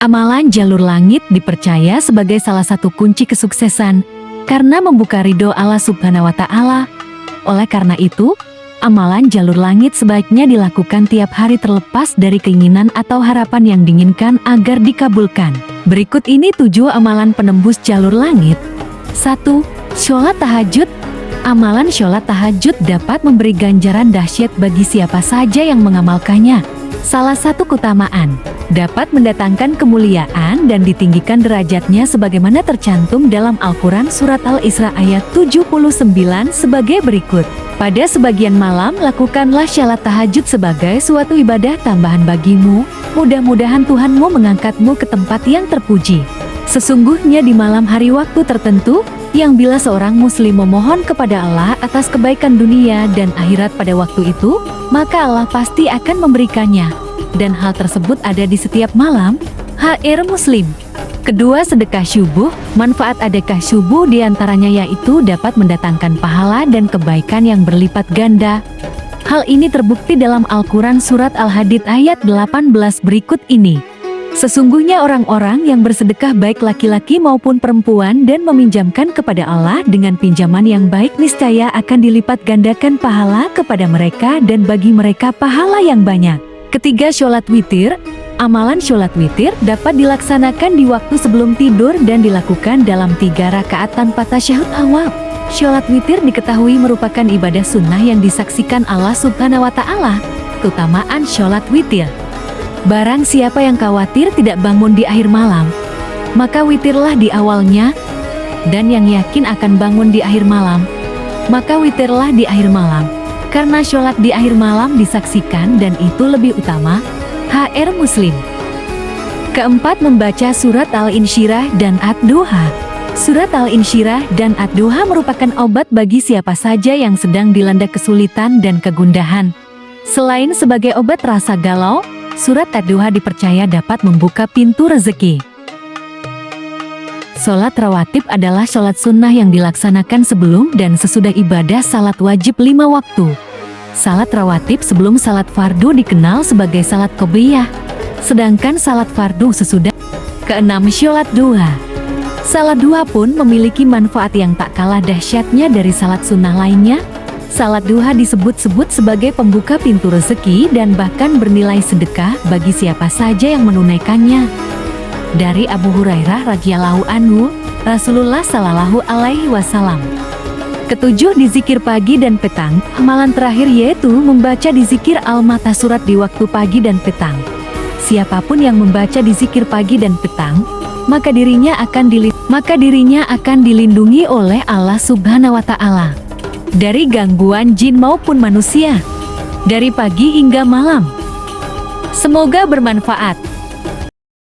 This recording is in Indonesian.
Amalan jalur langit dipercaya sebagai salah satu kunci kesuksesan karena membuka ridho Allah Subhanahu wa Ta'ala. Oleh karena itu, amalan jalur langit sebaiknya dilakukan tiap hari terlepas dari keinginan atau harapan yang diinginkan agar dikabulkan. Berikut ini 7 amalan penembus jalur langit. 1. Sholat tahajud. Amalan sholat tahajud dapat memberi ganjaran dahsyat bagi siapa saja yang mengamalkannya. Salah satu keutamaan, dapat mendatangkan kemuliaan dan ditinggikan derajatnya sebagaimana tercantum dalam Al-Quran Surat Al-Isra ayat 79 sebagai berikut. Pada sebagian malam, lakukanlah sholat tahajud sebagai suatu ibadah tambahan bagimu. Mudah-mudahan Tuhanmu mengangkatmu ke tempat yang terpuji. Sesungguhnya di malam hari waktu tertentu, yang bila seorang muslim memohon kepada Allah atas kebaikan dunia dan akhirat pada waktu itu, maka Allah pasti akan memberikannya. Dan hal tersebut ada di setiap malam. HR Muslim. Kedua, sedekah syubuh. Manfaat sedekah syubuh diantaranya yaitu dapat mendatangkan pahala dan kebaikan yang berlipat ganda. Hal ini terbukti dalam Al-Quran Surat Al-Hadid ayat 18 berikut ini. Sesungguhnya orang-orang yang bersedekah baik laki-laki maupun perempuan dan meminjamkan kepada Allah dengan pinjaman yang baik niscaya akan dilipat gandakan pahala kepada mereka dan bagi mereka pahala yang banyak. Ketiga, sholat witir. Amalan sholat witir dapat dilaksanakan di waktu sebelum tidur dan dilakukan dalam 3 rakaat tanpa tasyahud awal. Sholat witir diketahui merupakan ibadah sunnah yang disaksikan Allah Subhanahu wa Ta'ala. Keutamaan sholat witir. Barang siapa yang khawatir tidak bangun di akhir malam, maka witirlah di awalnya, dan yang yakin akan bangun di akhir malam, maka witirlah di akhir malam, karena sholat di akhir malam disaksikan dan itu lebih utama. HR Muslim. Keempat, membaca surat Al-Insyirah dan Ad-Duha. Surat Al-Insyirah dan Ad-Duha merupakan obat bagi siapa saja yang sedang dilanda kesulitan dan kegundahan. Selain sebagai obat rasa galau, surat Ad-Duha dipercaya dapat membuka pintu rezeki. Sholat rawatib adalah sholat sunnah yang dilaksanakan sebelum dan sesudah ibadah salat wajib 5 waktu. Salat rawatib sebelum salat fardu dikenal sebagai salat qobliyah, sedangkan salat fardu sesudah. Keenam, sholat duha. Salat duha pun memiliki manfaat yang tak kalah dahsyatnya dari salat sunnah lainnya. Salat duha disebut-sebut sebagai pembuka pintu rezeki dan bahkan bernilai sedekah bagi siapa saja yang menunaikannya. Dari Abu Hurairah radhiyallahu anhu, Rasulullah shallallahu alaihi wasallam. Ketujuh, dizikir pagi dan petang. Amalan terakhir yaitu membaca dizikir Al-Mata surat di waktu pagi dan petang. Siapapun yang membaca dizikir pagi dan petang, maka dirinya akan dilindungi oleh Allah Subhanahu wa Ta'ala dari gangguan jin maupun manusia, dari pagi hingga malam. Semoga bermanfaat.